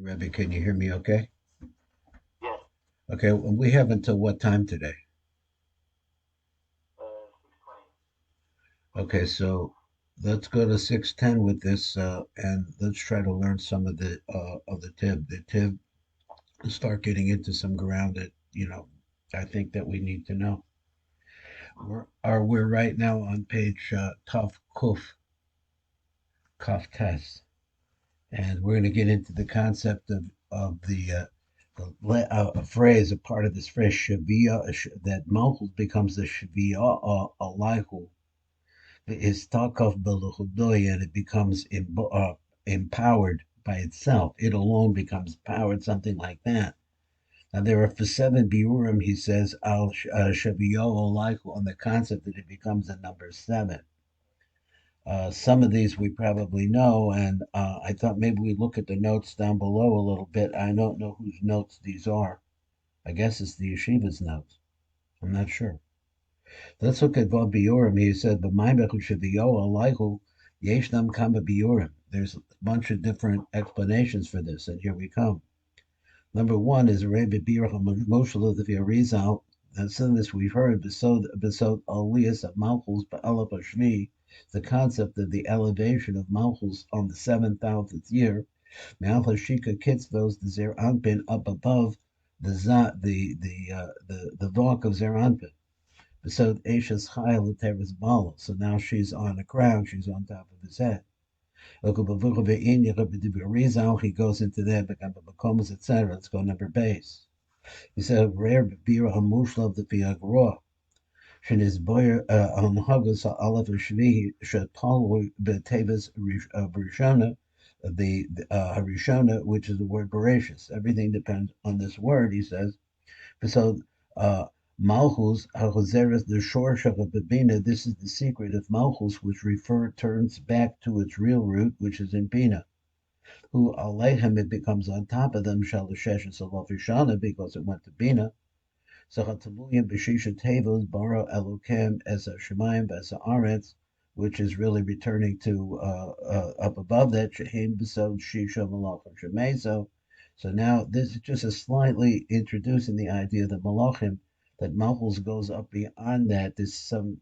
Rebbe, can you hear me okay? Yes, Okay, well, we have until what time today? 6:20. Okay, so let's go to 6:10 with this, and let's try to learn some of the tib. The tib, start getting into some ground that, I think that we need to know. We're right now on page Taf Kuf, Kaf Test, and we're going to get into the concept of a phrase, a part of this phrase, Shavia, that Malchus becomes the Shavia Alaihu, is Talkov Beluchudoy, and it becomes empowered by itself. It alone becomes powered, something like that. Now, there are for seven biurim, he says, al Shavio Olaichu, on the concept that it becomes a number seven. Some of these we probably know, and I thought maybe we look at the notes down below a little bit. I don't know whose notes these are. I guess it's the yeshiva's notes. I'm not sure. Let's look at Bob Biorim. He said, "B'maimechu sheviyo alayhu yeshnam kama biorim." There's a bunch of different explanations for this, and here we come. Number one is Rebbe Birach Moshe of the Arizal. And some of this we've heard. Besod Aliyas of Malchus Ba'alaf Shvi, the concept of the elevation of Malchus on the 7,000th year. Malchus Shika Kitzvos the Zer Anpin up above the Vok of Zer Anpin. So Asha's Chayil Teres Bala. So now she's on the crown, she's on top of his head. He goes into that, etc. Let's go number base. He said, Rare Bira Hamushla of the Piagroa. Shin is boyer on Huggles Aleph Shvi Shatal Betevas Rishona, the Harishona, which is the word voracious. Everything depends on this word, he says. So uh, Malchus, Hachozeres, the Shorsha of Bina, this is the secret of Malchus, which turns back to its real root, which is in Bina. Who Aleichem, it becomes on top of them, Shalashesh and Salafishana, because it went to Bina. So Hatamulim Beshisha Tevos, Bara Elokem, as a Shemayim, as a Aretz, which is really returning to up above that, Shehim Besod Shisha Malachim Shemezo. So now this is just a slightly introducing the idea that Malachim, that Malchus goes up beyond that. There's some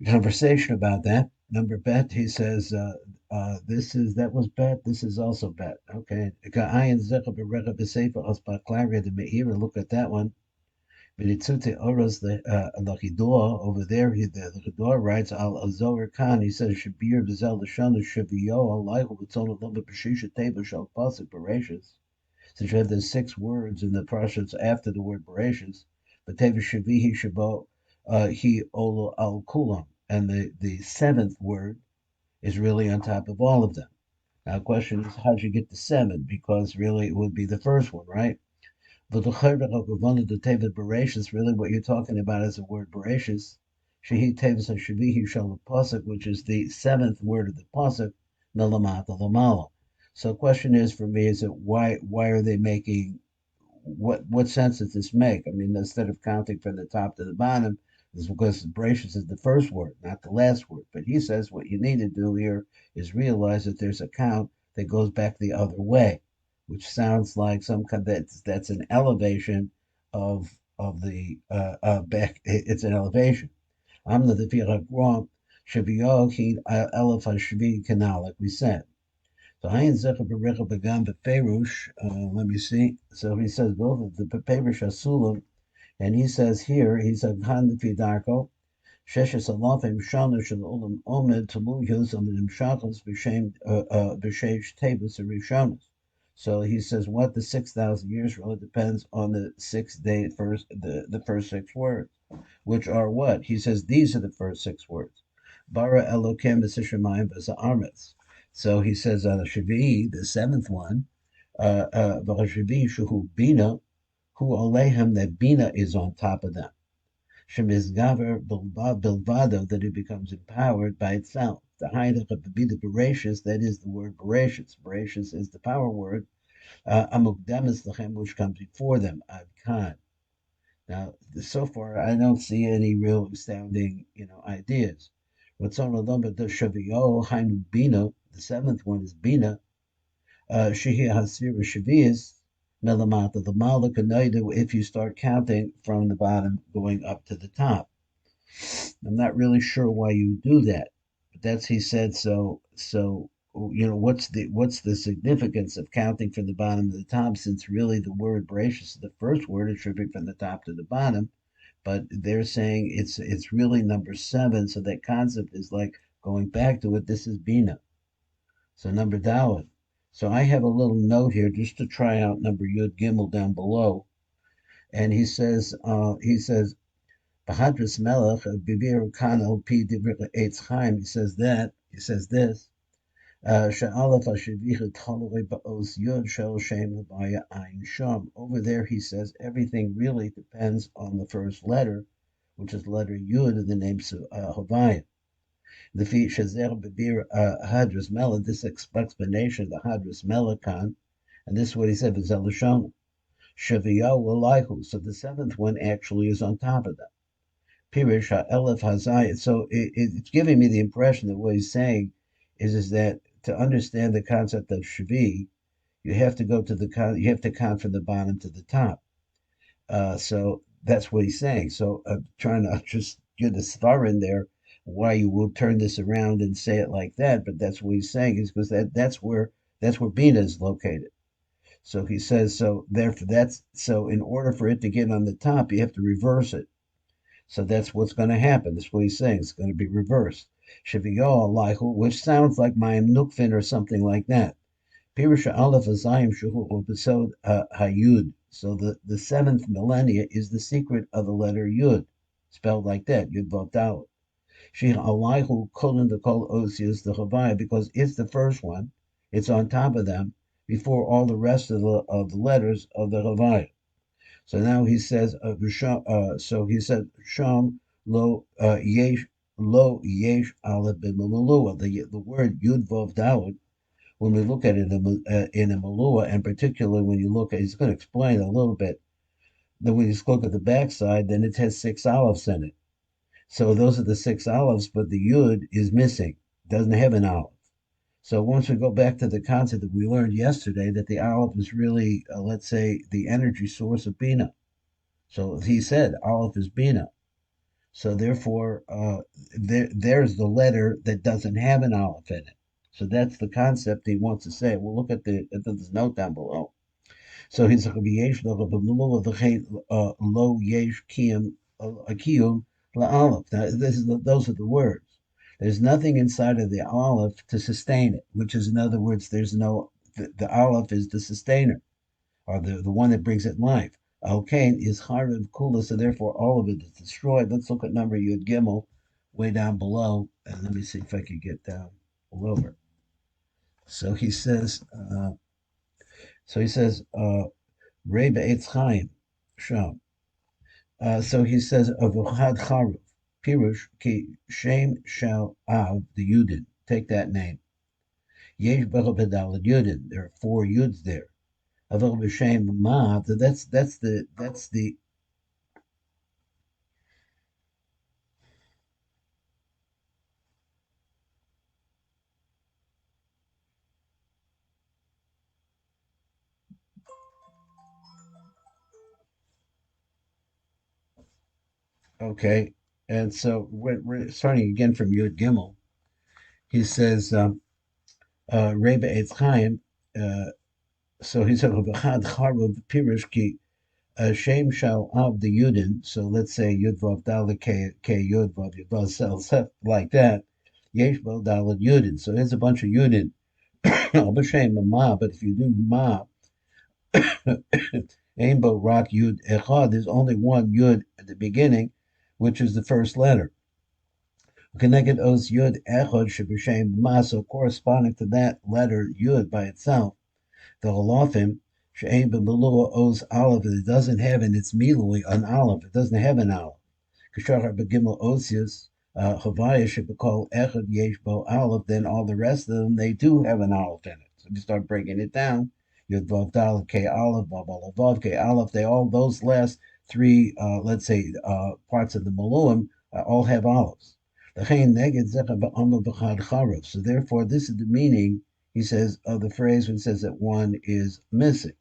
conversation about that. Number bet, he says, this is that was bet. This is also bet. Okay. The Meira. Look at that one. Benitzute Oros the Lachidor over there. The Lachidor writes Al Azor Khan. He says Shabir Vizel Lashana Shavio Alaihu Vitzon Lamba Peshisha Teba Shal Pasik Bereshis. Since you have the six words in the Prussians after the word Bereshis, but Teva Shavihi Shabo He Olo Al Kulam, and the seventh word is really on top of all of them. Now, the question is, how'd you get to seven? Because really, it would be the first one, right? But the Teva Bereshis, really what you're talking about is the word Bereshis. Shehi Tevas Shavihi Shal Pasuk, which is the seventh word of the Pasuk, Melamata Lamala. So the question is for me, is that why are they making what sense does this make? I mean, instead of counting from the top to the bottom, this is because Bereshis is the first word, not the last word. But he says what you need to do here is realize that there's a count that goes back the other way, which sounds like some kind that's an elevation of the back. It's an elevation. I'm the Vira Shaviyok Elef Shvi Canal, like we said. So Ayin Zecher Berecha began Beferush. Let me see. So he says both of the Beferush Asulam, and he says here, he said Han Fidarko, Sheshes Alafim Shana Shal Ulam Omed Tamuyos on the Nimshachos B'Shesh Tabus Rishonas. So he says what the 6,000 years really depends on the 6 day the first six words, which are what? He says these are the first six words. Bara Elokem B'Sishamayim B'Sa'aretz. So he says on the Shavi, the seventh one, V'Shavi Shuhu Bina, who Alehem, that Bina is on top of them. Shemizgaver Bilvado, that it becomes empowered by itself. The Haidach of the Bina Bereshis, that is the word Bereshis. Bereshis is the power word. Amukdemis Lachem, which comes before them, Ad Khan. Now, so far, I don't see any real astounding, ideas. What's on the Shavio Hainu Bina, The seventh one is Bina. Shehi Hasira Shavias Melamata, the Malakanaida, if you start counting from the bottom going up to the top. I'm not really sure why you do that, but that's he said so. So what's the significance of counting from the bottom to the top? Since really the word bracious, the first word, is should be from the top to the bottom, but they're saying it's really number seven. So that concept is like going back to it. This is Bina. So number Dalit. So I have a little note here just to try out number Yud Gimel down below, and he says Bahadras Melech Bibir Kanal P Divrik Eitz Chaim. He says this. Sha'alaf Hashivicha Taloi Ba'os Yud Shel Shem Havaya Ayin Sham. Over there, he says everything really depends on the first letter, which is letter Yud in the name Havaya. The feet Shazer Bibir Hadras Melech. This explanation of the Hadras Melech, and this is what he said. V'Zelashon Shaviyahu Elihu. So the seventh one actually is on top of that. Pirish Elef Hazayit. So it's giving me the impression that what he's saying is that to understand the concept of Shvi, you have to you have to count from the bottom to the top. So that's what he's saying. So I'm trying to just get the star in there why you will turn this around and say it like that, but that's what he's saying is because that's where Bina is located. So he says so therefore that's so in order for it to get on the top, you have to reverse it. So that's what's going to happen. That's what he's saying. It's going to be reversed. Shaviyo Alaihu, which sounds like Mayim Nukfin or something like that. Pirusha Aleph Azayim Shuhu Besod Hayud. So the seventh millennia is the secret of the letter Yud, spelled like that, Yud Vav Dalet. Shih Alaihu Kolin the Kol Osius the Havaya, because it's the first one. It's on top of them before all the rest of the letters of the Havaya. So now he says, so he said, Sham lo yesh aleph b'malua. The word yud vov daled, when we look at it in a malua, and particularly when you look at, he's going to explain a little bit. Then when you look at the backside, then it has six olives in it. So those are the six olives, but the yud is missing, doesn't have an olive. So once we go back to the concept that we learned yesterday, that the olive is really, let's say, the energy source of Bina. So he said Aleph is Bina. So therefore, there's the letter that doesn't have an Aleph in it. So that's the concept he wants to say. We'll look at this note down below. So he's lo yesh kiyum la Aleph. Now those are the words. There's nothing inside of the Aleph to sustain it, which is in other words, there's no the Aleph is the sustainer or the one that brings it life. Okay, is Harv Kula, so therefore all of it is destroyed. Let's look at number Yud Gimel way down below, and let me see if I can get down lower. So he says, Reba Eitz Chaim, Sham. So he says, Avuchad Charuv, Pirush, Ki Shem Shal Av, the Yudin. Take that name. Yesh Bechapedal Yudin. There are four Yuds there. Aval b'shem ma. That's the okay. And so we're starting again from Yud Gimel. He says Reba Eitz Chaim. Uh, so he said B'chad Charvav Pirush Ki Shem Shal Av the Yudin. So let's say Yud Vav Dalet K Yud Vav Yud Vav Sel like that. Yesh Vav Dalet Yudin. So there's a bunch of Yudin. B'shem ma. But if you do ma, Aimbo Rak Yud Echad, there's only one Yud at the beginning, which is the first letter. Connected Os Yud Echad Shabashem Maso, corresponding to that letter Yud by itself, the Halafim, She'aim B'Melua Os Aleph, it doesn't have in its Milui an Aleph, it doesn't have an Aleph. Kishachar Begimel Osius, Havaya should be called Echad Yesh Bo Aleph, then all the rest of them, they do have an Aleph in it. So we start breaking it down. Yud Vav Dalet K Aleph, Vav Aleph Vav K Aleph, they all, those last three, let's say, parts of the Maluim, all have olives. So therefore, this is the meaning, he says, of the phrase when it says that one is missing.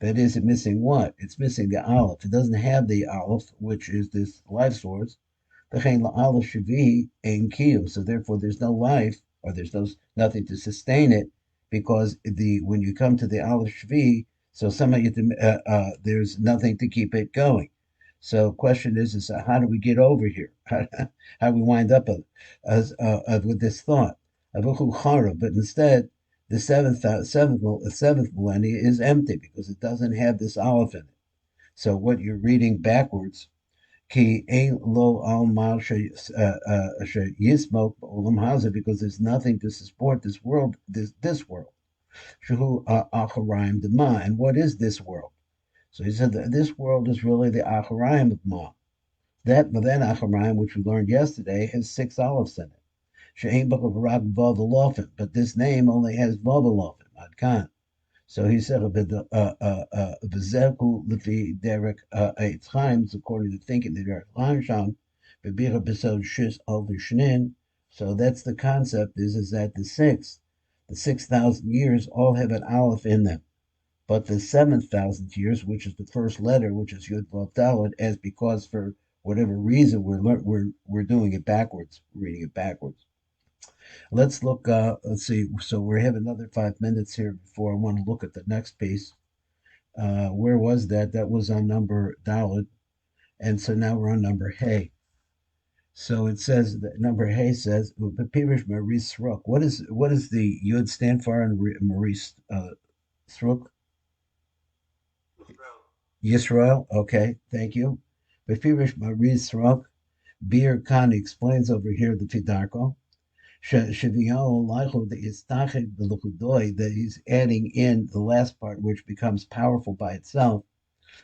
That is, it missing what? It's missing the aleph. It doesn't have the aleph, which is this life source. So therefore, there's no life, or there's nothing to sustain it, because when you come to the aleph shvi, so somehow there's nothing to keep it going. So, question is how do we get over here? How do we wind up with this thought? But instead, the seventh millennia is empty because it doesn't have this aleph in it. So, what you're reading backwards Ki ein lo al mal yismok olam haza, because there's nothing to support this world, this world. Shehu acharayim dema. And what is this world? So he said that this world is really the acharayim of ma. That acharayim, which we learned yesterday, has six olives in it. She'ein b'chav vav alofim, but this name only has vav alofim. Adkan. So he said, "V'zehu lefi derek Eitz Chaim," according to thinking the Derek Chaim Sham, "B'bira b'sod shis al v'shnin." So that's the concept. Is that the 6,000 years, all have an aleph in them, but the 7,000 years, which is the first letter, which is Yud Vav Daled, as because for whatever reason we're doing it backwards, reading it backwards. Let's look. Let's see. So we have another 5 minutes here before I want to look at the next piece. Where was that? That was on number Dalit, and so now we're on number Hey. So it says that number Hey says Pirish Maurice Sruk. What does the Yud stand for in Maurice Sruk? Yisrael. Okay, thank you. Pirish Maurice Sruk. Bir Khan explains over here the Fidarko. That he's adding in the last part, which becomes powerful by itself,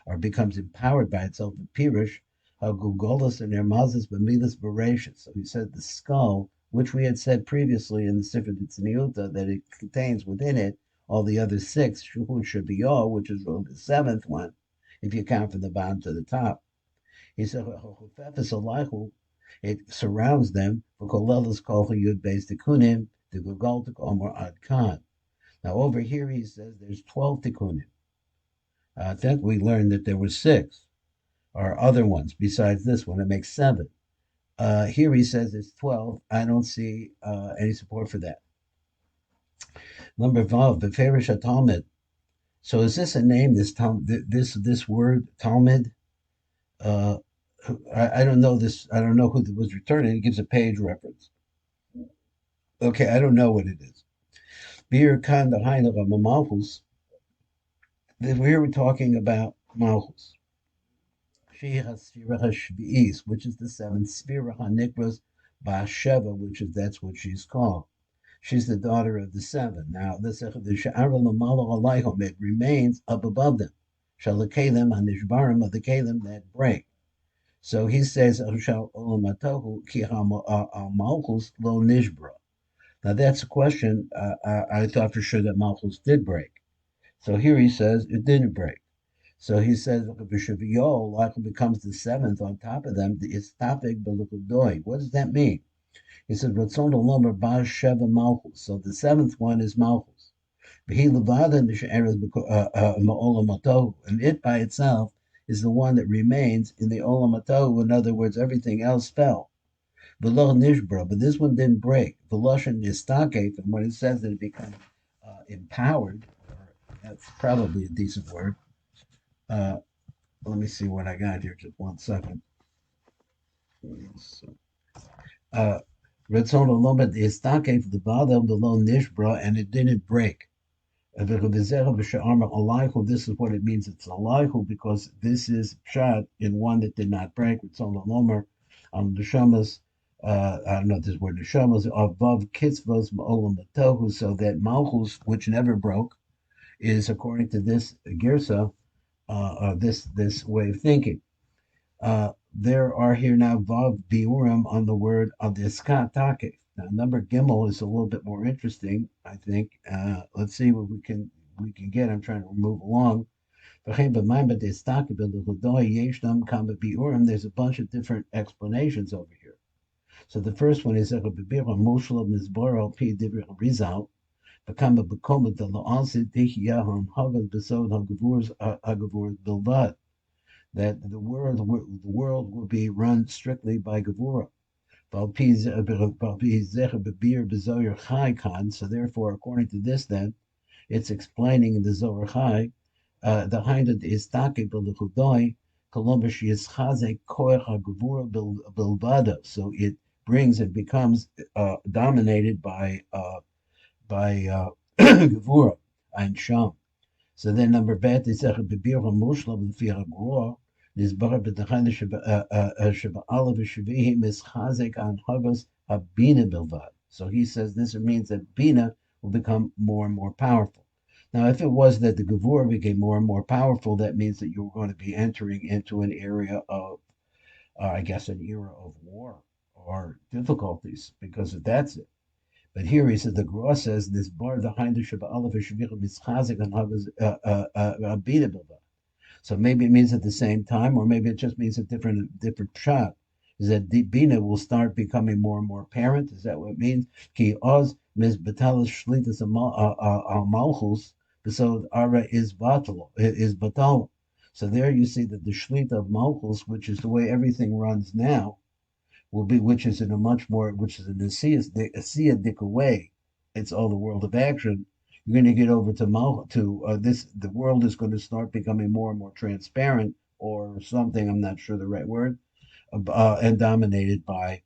or becomes empowered by itself, the Pirush, Gugolas and Hermazes Bamilas Bereshit. So he said the skull, which we had said previously in the Sifra Tzniuta, that it contains within it all the other six, Shuhu Shabiyah, which is really the seventh one, if you count from the bottom to the top. He said, it surrounds them. Now over here he says there's 12 tikkunim. I think we learned that there were six, or other ones besides this one. It makes seven. Here he says it's 12. I don't see any support for that. Number 5, Beferish Talmud. So is this a name? This word Talmud? Uh, I don't know this. I don't know who was returning. It gives a page reference. Okay, I don't know what it is. Bir kan the Malchus. Here we're talking about Malchus. She has Sifra Shvi'is, which is the seventh Sifra Hanikras Basheva, that's what she's called. She's the daughter of the seven. Now, the Sha'ara Lamala Alaihom, it remains up above them. Shalakalim Hanishbarim of the Kalim that break. So he says, Malchus lo nishbra. Now that's a question. I thought for sure that Malchus did break. So here he says it didn't break. So he says Vishaviyol becomes the seventh on top of them. The istafik belukudoi. What does that mean? He says Ratzon Lomer Baz Sheva Malchus. So the seventh one is Malchus. And it by itself is the one that remains in the Olam Atau. In other words, everything else fell. Below Nishbra, but this one didn't break. Veloshin Istake, and when it says that it becomes empowered, that's probably a decent word. Let me see what I got here. Just 1 second. Retzon Olomet Istake for the bottom below Nishbra, and it didn't break. This is what it means. It's Alaihu because this is shot in one that did not break. It's on the Lomer on the Shamas. I don't know if this word the Shamas above Kitzvos Ma'olam Batohu, so that Malchus, which never broke, is according to this Girsa, this way of thinking. There are here now Vav Biurim on the word of the Iskat Takef. Now, number Gimel is a little bit more interesting, I think. Let's see what we can get. I'm trying to move along. There's a bunch of different explanations over here. So the first one is Mushal Mizbor P. Rizal, Bakama Bakoma de la Ansi Dihyaham Hagan Besod Hagavur Bilvad, that the world will be run strictly by Gavura. So therefore, according to this, then it's explaining in the Zohar Chai, the Hinded is Take B'Lechudoi, Columbus is Chazek Koech HaGevura Bilbada. So it brings, it becomes dominated by Gevura and Sham. So then number bet is bibir hamushlam and fir groa is bar b'tachan sheba alav shevihim is chazek on hagos habina bilvad. So he says this means that bina will become more and more powerful. Now, if it was that the gevur became more and more powerful, that means that you're going to be entering into an area of, I guess, an era of war or difficulties, because that's it. But here he says the Gra says this bar the Hindu Shabbat Aleph Shavichim is Chazik and Havas Abida Bilba. So maybe it means at the same time, or maybe it just means a different shot. Is that Bina will start becoming more and more apparent? Is that what it means? Ki Oz Ms. Batalas Shlitas al Malchus, so Ara is Batal. So there you see that the Shlita of Malchus, which is the way everything runs now, will be, which is in a much more, which is in a Asiatic way. It's all the world of action. You're going to get over to this. The world is going to start becoming more and more transparent, or something. I'm not sure the right word, and dominated by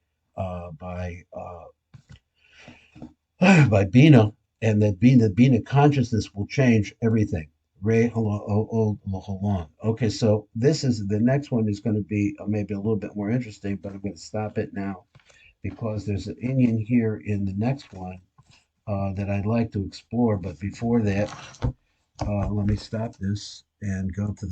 Bina, and that Bina consciousness will change everything. Ray Okay, so this is the next one is going to be maybe a little bit more interesting, but I'm going to stop it now because there's an Indian here in the next one that I'd like to explore. But before that, let me stop this and go to